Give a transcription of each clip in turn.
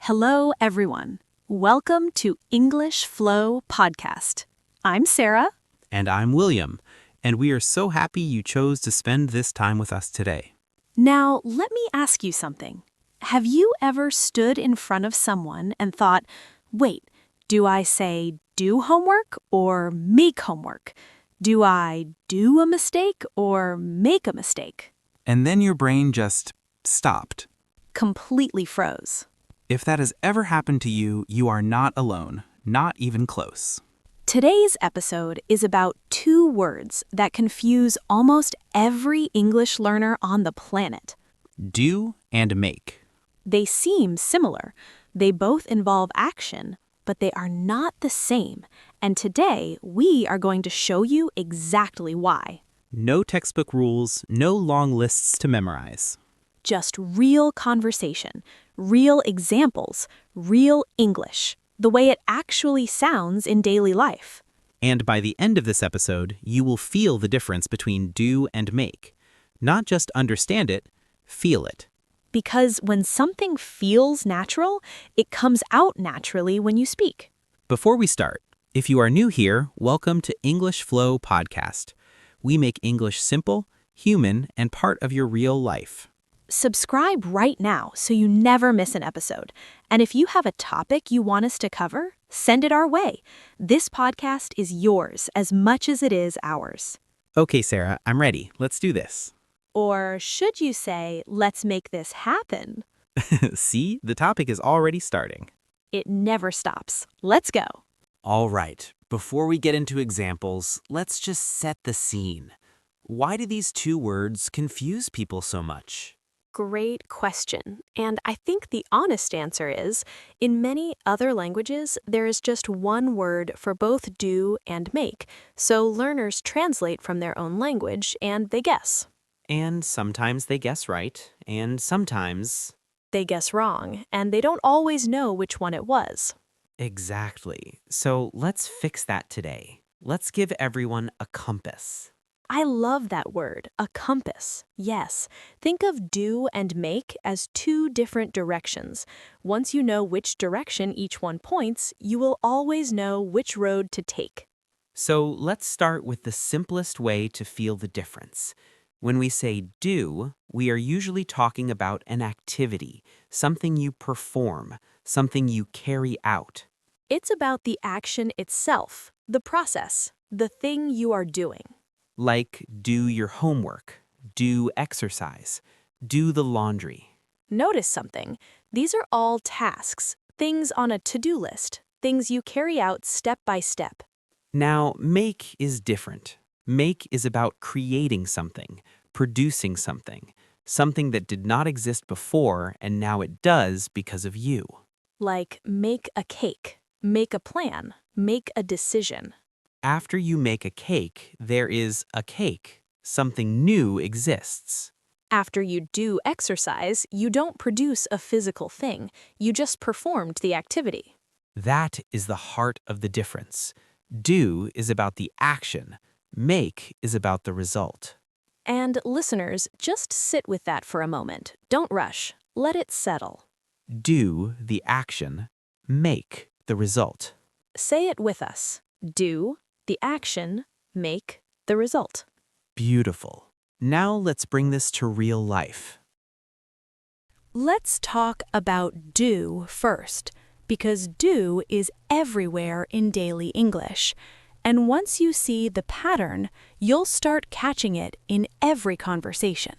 Hello, everyone. Welcome to English Flow Podcast. I'm Sarah. And I'm William, and we are so happy you chose to spend this time with us today. Now, let me ask you something. Have you ever stood in front of someone and thought, wait, do I say do homework or make homework? Do I do a mistake or make a mistake? And then your brain just stopped. Completely froze. If that has ever happened to you, you are not alone, not even close. Today's episode is about two words that confuse almost every English learner on the planet. Do and make. They seem similar. They both involve action, but they are not the same. And today, we are going to show you exactly why. No textbook rules, no long lists to memorize. Just real conversation, real examples, real English, the way it actually sounds in daily life. And by the end of this episode, you will feel the difference between do and make. Not just understand it, feel it. Because when something feels natural, it comes out naturally when you speak. Before we start, if you are new here, welcome to English Flow Podcast. We make English simple, human, and part of your real life. Subscribe right now so you never miss an episode. And if you have a topic you want us to cover, send it our way. This podcast is yours as much as it is ours. Okay, Sarah, I'm ready. Let's do this. Or should you say, let's make this happen? See, the topic is already starting. It never stops. Let's go. All right, before we get into examples, let's just set the scene. Why do these two words confuse people so much? Great question. And I think the honest answer is, in many other languages, there is just one word for both do and make. So learners translate from their own language and they guess. And sometimes they guess right, and sometimes... They guess wrong, and they don't always know which one it was. Exactly. So let's fix that today. Let's give everyone a compass. I love that word, a compass. Yes, think of do and make as two different directions. Once you know which direction each one points, you will always know which road to take. So let's start with the simplest way to feel the difference. When we say do, we are usually talking about an activity, something you perform, something you carry out. It's about the action itself, the process, the thing you are doing. Like do your homework, do exercise, do the laundry. Notice something. These are all tasks, things on a to-do list, things you carry out step by step. Now, make is different. Make is about creating something, producing something, something that did not exist before and now it does because of you. Like make a cake, make a plan, make a decision. After you make a cake, there is a cake. Something new exists. After you do exercise, you don't produce a physical thing. You just performed the activity. That is the heart of the difference. Do is about the action. Make is about the result. And listeners, just sit with that for a moment. Don't rush. Let it settle. Do, the action. Make, the result. Say it with us. Do, the action, make, the result. Beautiful. Now let's bring this to real life. Let's talk about do first, because do is everywhere in daily English. And once you see the pattern, you'll start catching it in every conversation.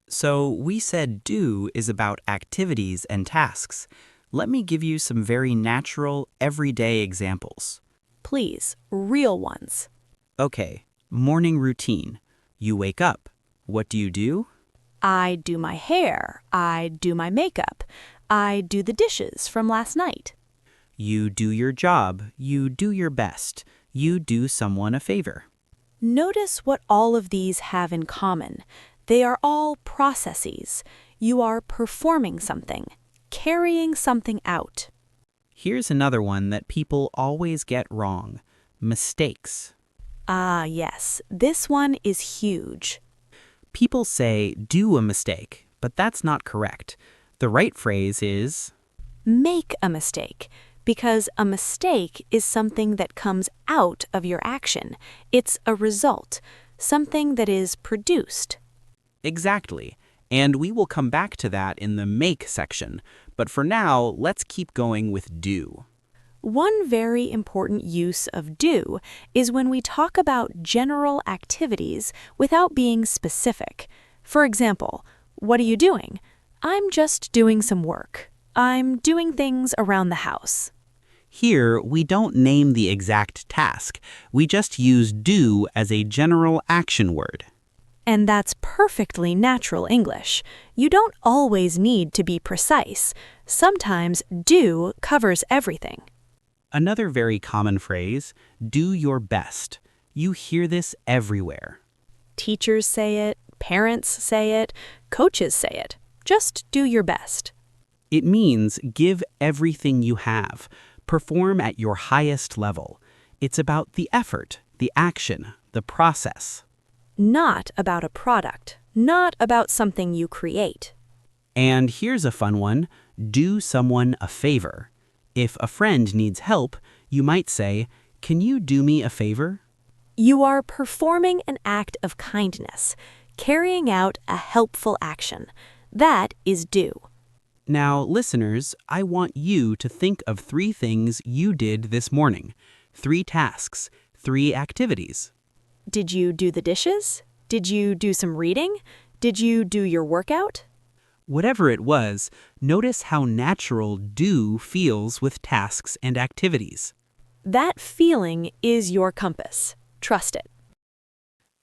So we said do is about activities and tasks. Let me give you some very natural, everyday examples. Please, real ones. Okay, morning routine. You wake up. What do you do? I do my hair. I do my makeup. I do the dishes from last night. You do your job. You do your best. You do someone a favor. Notice what all of these have in common. They are all processes. You are performing something, carrying something out. Here's another one that people always get wrong. Mistakes. Ah, yes, this one is huge. People say do a mistake, but that's not correct. The right phrase is make a mistake, because a mistake is something that comes out of your action. It's a result, something that is produced. Exactly. And we will come back to that in the make section. But for now, let's keep going with do. One very important use of do is when we talk about general activities without being specific. For example, what are you doing? I'm just doing some work. I'm doing things around the house. Here, we don't name the exact task. We just use do as a general action word. And that's perfectly natural English. You don't always need to be precise. Sometimes do covers everything. Another very common phrase, do your best. You hear this everywhere. Teachers say it, parents say it, coaches say it. Just do your best. It means give everything you have. Perform at your highest level. It's about the effort, the action, the process. Not about a product, not about something you create. And here's a fun one, do someone a favor. If a friend needs help, you might say, can you do me a favor? You are performing an act of kindness, carrying out a helpful action. That is do. Now, listeners, I want you to think of 3 things you did this morning. 3 tasks, 3 activities. Did you do the dishes? Did you do some reading? Did you do your workout? Whatever it was, notice how natural do feels with tasks and activities. That feeling is your compass. Trust it.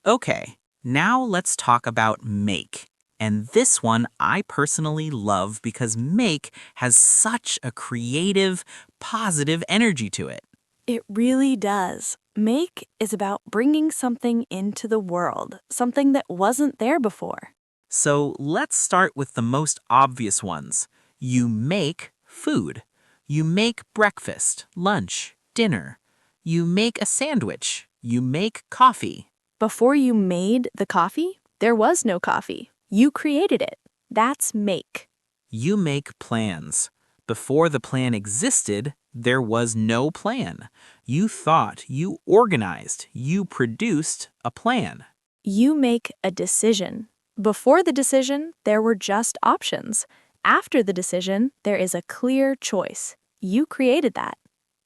Okay, now let's talk about make. And this one I personally love because make has such a creative, positive energy to it. It really does. Make is about bringing something into the world, something that wasn't there before. So let's start with the most obvious ones. You make food. You make breakfast, lunch, dinner. You make a sandwich. You make coffee. Before you made the coffee, there was no coffee. You created it. That's make. You make plans. Before the plan existed, there was no plan. You thought, you organized, you produced a plan. You make a decision. Before the decision, there were just options. After the decision, there is a clear choice. You created that.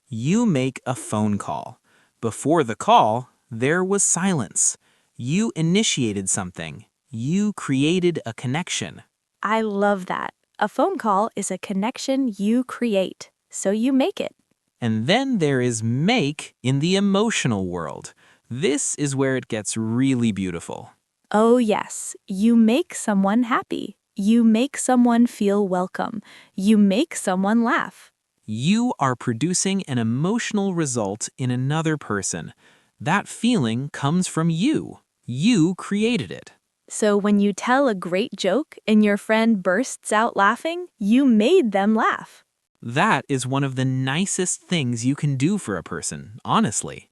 You make a phone call. Before the call, there was silence. You initiated something. You created a connection. I love that. A phone call is a connection you create, so you make it. And then there is make in the emotional world. This is where it gets really beautiful. Oh yes, you make someone happy. You make someone feel welcome. You make someone laugh. You are producing an emotional result in another person. That feeling comes from you. You created it. So when you tell a great joke and your friend bursts out laughing, you made them laugh. That is one of the nicest things you can do for a person, honestly.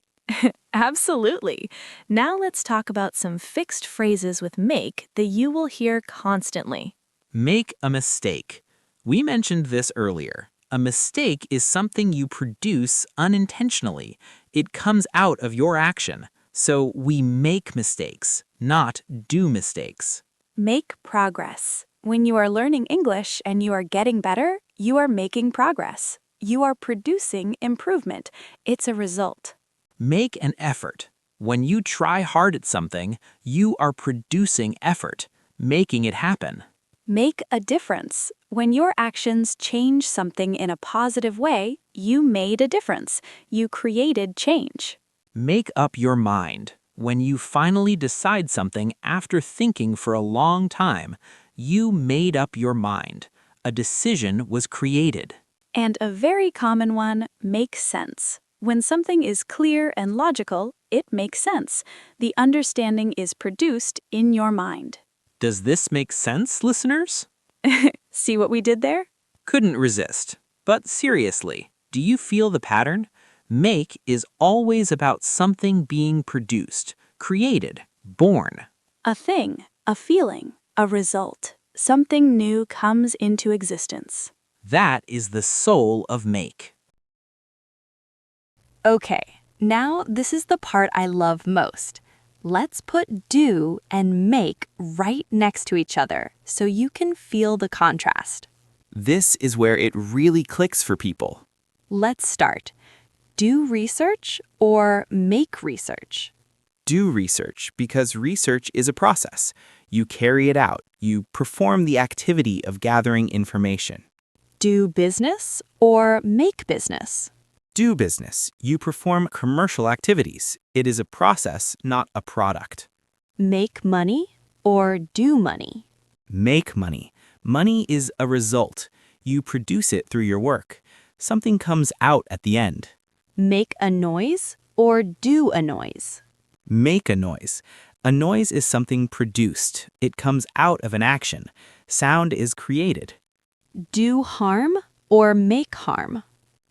Absolutely. Now let's talk about some fixed phrases with make that you will hear constantly. Make a mistake. We mentioned this earlier. A mistake is something you produce unintentionally. It comes out of your action. So we make mistakes, not do mistakes. Make progress. When you are learning English and you are getting better, you are making progress. You are producing improvement. It's a result. Make an effort. When you try hard at something, you are producing effort, making it happen. Make a difference. When your actions change something in a positive way, you made a difference. You created change. Make up your mind. When you finally decide something after thinking for a long time, you made up your mind. A decision was created. And a very common one, make sense. When something is clear and logical, it makes sense. The understanding is produced in your mind. Does this make sense, listeners? See what we did there? Couldn't resist. But seriously, do you feel the pattern? Make is always about something being produced, created, born. A thing, a feeling, a result. Something new comes into existence. That is the soul of make. Okay, now this is the part I love most. Let's put do and make right next to each other so you can feel the contrast. This is where it really clicks for people. Let's start. Do research or make research? Do research because research is a process. You carry it out. You perform the activity of gathering information. Do business or make business? Do business. You perform commercial activities. It is a process, not a product. Make money or do money? Make money. Money is a result. You produce it through your work. Something comes out at the end. Make a noise or do a noise? Make a noise. A noise is something produced. It comes out of an action. Sound is created. Do harm or make harm?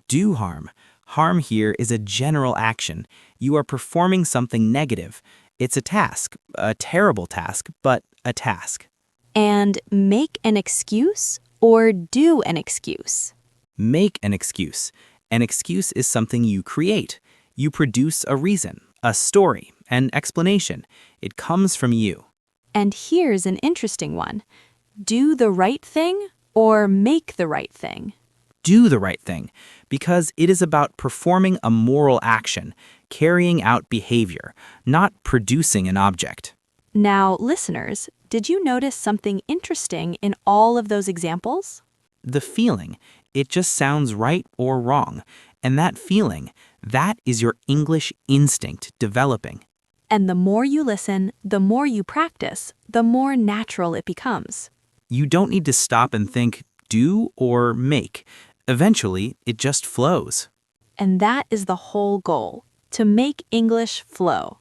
Do harm. Harm here is a general action. You are performing something negative. It's a task, a terrible task, but a task. And make an excuse or do an excuse? Make an excuse. An excuse is something you create. You produce a reason, a story, an explanation. It comes from you. And here's an interesting one. Do the right thing or make the right thing? Do the right thing, because it is about performing a moral action, carrying out behavior, not producing an object. Now, listeners, did you notice something interesting in all of those examples? The feeling, it just sounds right or wrong. And that feeling, that is your English instinct developing. And the more you listen, the more you practice, the more natural it becomes. You don't need to stop and think, do or make. Eventually, it just flows. And that is the whole goal, to make English flow.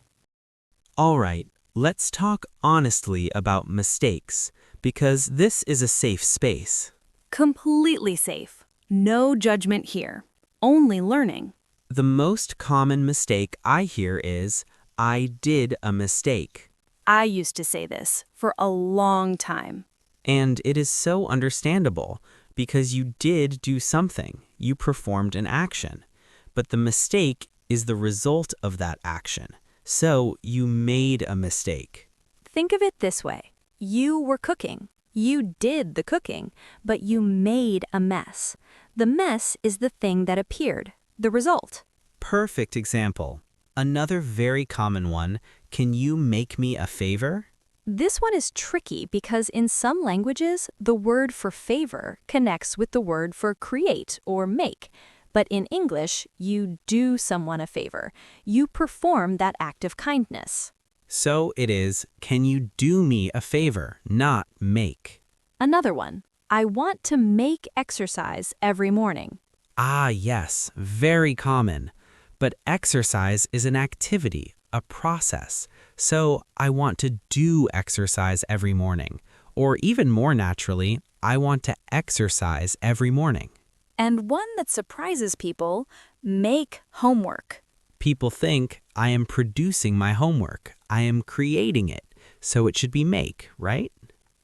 All right, let's talk honestly about mistakes, because this is a safe space. Completely safe. No judgment here. Only learning. The most common mistake I hear is, I did a mistake. I used to say this for a long time. And it is so understandable, because you did do something. You performed an action. But the mistake is the result of that action. So you made a mistake. Think of it this way. You were cooking. You did the cooking, but you made a mess. The mess is the thing that appeared, the result. Perfect example. Another very common one, can you make me a favor? This one is tricky because in some languages, the word for favor connects with the word for create or make. But in English, you do someone a favor. You perform that act of kindness. So it is, can you do me a favor, not make. Another one, I want to make exercise every morning. Ah, yes, very common. But exercise is an activity, a process. So I want to do exercise every morning. Or even more naturally, I want to exercise every morning. And one that surprises people, make homework. People think, I am producing my homework. I am creating it. So it should be make, right?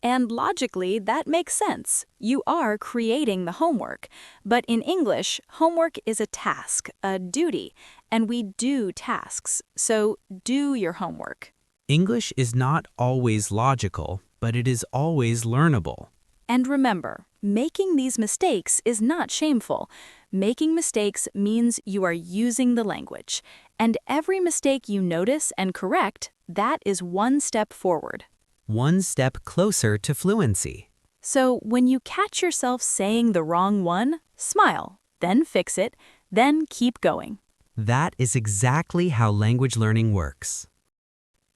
And logically, that makes sense. You are creating the homework. But in English, homework is a task, a duty, and we do tasks. So do your homework. English is not always logical, but it is always learnable. And remember, making these mistakes is not shameful. Making mistakes means you are using the language. And every mistake you notice and correct, that is one step forward. One step closer to fluency. So when you catch yourself saying the wrong one, smile, then fix it, then keep going. That is exactly how language learning works.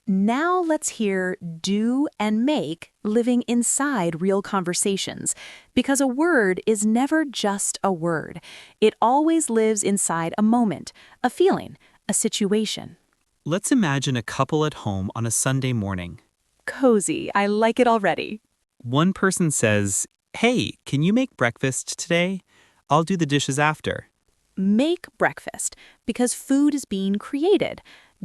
Now let's hear do and make living inside real conversations, because a word is never just a word. It always lives inside a moment, a feeling, a situation. Let's imagine a couple at home on a Sunday morning. Cozy, I like it already. One person says, "Hey, can you make breakfast today? I'll do the dishes after." Make breakfast, because food is being created.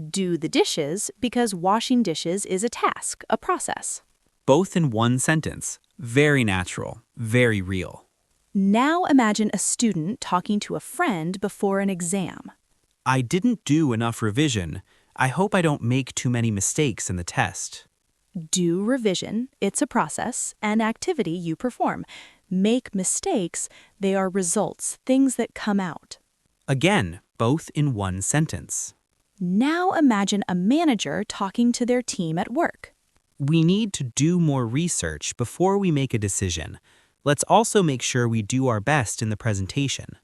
Do the dishes, because washing dishes is a task, a process. Both in one sentence. Very natural, very real. Now imagine a student talking to a friend before an exam. I didn't do enough revision. I hope I don't make too many mistakes in the test. Do revision, it's a process, an activity you perform. Make mistakes, they are results, things that come out. Again, both in one sentence. Now imagine a manager talking to their team at work. We need to do more research before we make a decision. Let's also make sure we do our best in the presentation.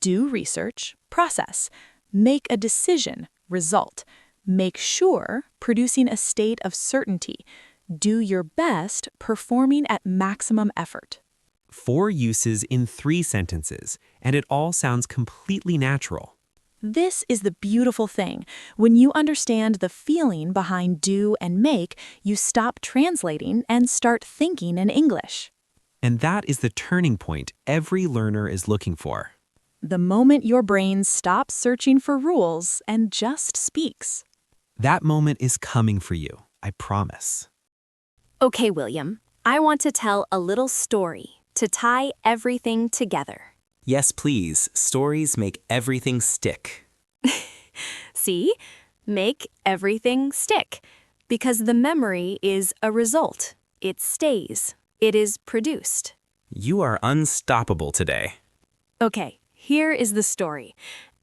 Do research, process. Make a decision, result. Make sure, producing a state of certainty. Do your best, performing at maximum effort. 4 uses in 3 sentences, and it all sounds completely natural. This is the beautiful thing. When you understand the feeling behind do and make, you stop translating and start thinking in English. And that is the turning point every learner is looking for. The moment your brain stops searching for rules and just speaks. That moment is coming for you, I promise. Okay, William, I want to tell a little story to tie everything together. Yes, please. Stories make everything stick. See? Make everything stick. Because the memory is a result. It stays. It is produced. You are unstoppable today. Okay, here is the story.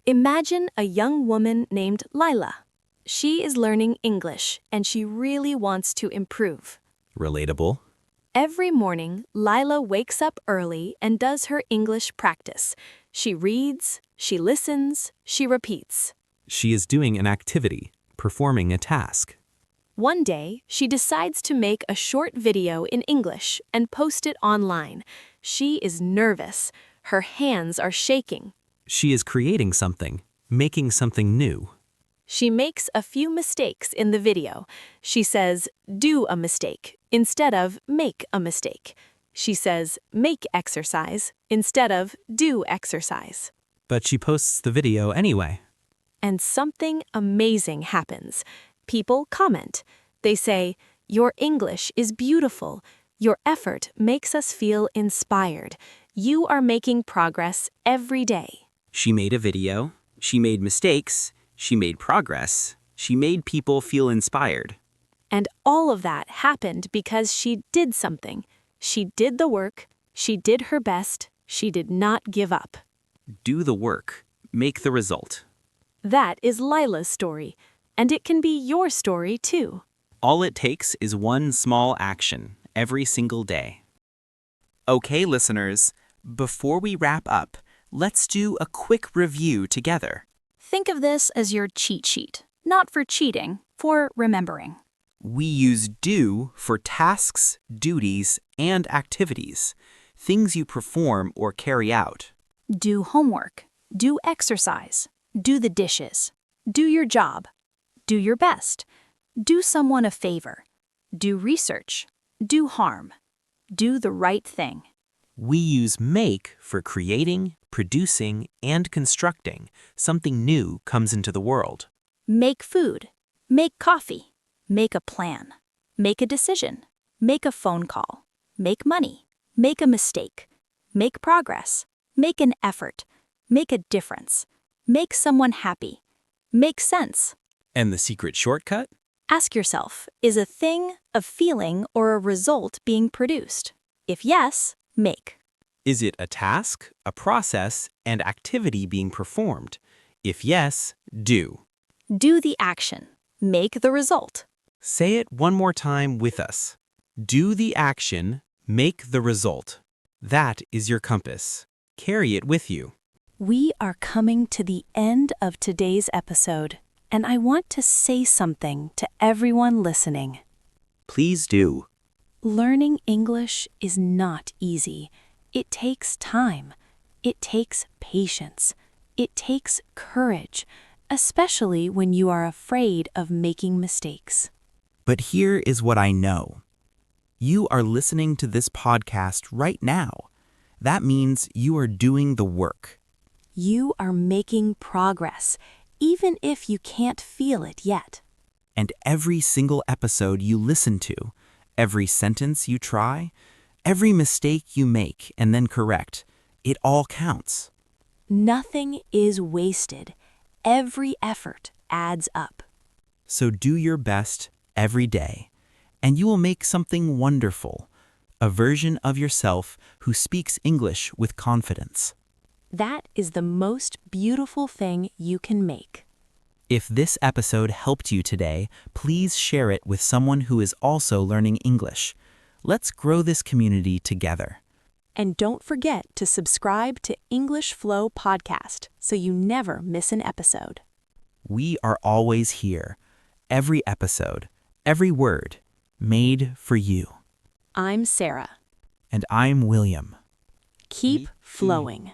Imagine a young woman named Lila. She is learning English, and she really wants to improve. Relatable. Every morning, Lila wakes up early and does her English practice. She reads, she listens, she repeats. She is doing an activity, performing a task. One day, she decides to make a short video in English and post it online. She is nervous. Her hands are shaking. She is creating something, making something new. She makes a few mistakes in the video. She says, do a mistake, instead of make a mistake. She says, make exercise, instead of do exercise. But she posts the video anyway. And something amazing happens. People comment. They say, your English is beautiful. Your effort makes us feel inspired. You are making progress every day. She made a video. She made mistakes. She made progress. She made people feel inspired. And all of that happened because she did something. She did the work. She did her best. She did not give up. Do the work. Make the result. That is Lila's story. And it can be your story too. All it takes is one small action every single day. Okay, listeners, before we wrap up, let's do a quick review together. Think of this as your cheat sheet, not for cheating, for remembering. We use do for tasks, duties, and activities, things you perform or carry out. Do homework, do exercise, do the dishes, do your job, do your best, do someone a favor, do research, do harm, do the right thing. We use make for creating, producing, and constructing. Something new comes into the world. Make food, make coffee, make a plan, make a decision, make a phone call, make money, make a mistake, make progress, make an effort, make a difference, make someone happy, make sense. And the secret shortcut? Ask yourself, is a thing, a feeling, or a result being produced? If yes, make. Is it a task, a process, and activity being performed? If yes, do. Do the action. Make the result. Say it one more time with us. Do the action, make the result. That is your compass. Carry it with you. We are coming to the end of today's episode, and I want to say something to everyone listening. Please do. Learning English is not easy. It takes time. It takes patience. It takes courage, especially when you are afraid of making mistakes. But here is what I know. You are listening to this podcast right now. That means you are doing the work. You are making progress, even if you can't feel it yet. And every single episode you listen to, every sentence you try, every mistake you make and then correct, It all counts. Nothing is wasted. Every effort adds up. So do your best every day, and you will make something wonderful, a version of yourself who speaks English with confidence. That is the most beautiful thing you can make. If this episode helped you today, please share it with someone who is also learning English. Let's grow this community together. And don't forget to subscribe to English Flow Podcast so you never miss an episode. We are always here. Every episode, every word, made for you. I'm Sarah. And I'm William. Keep flowing.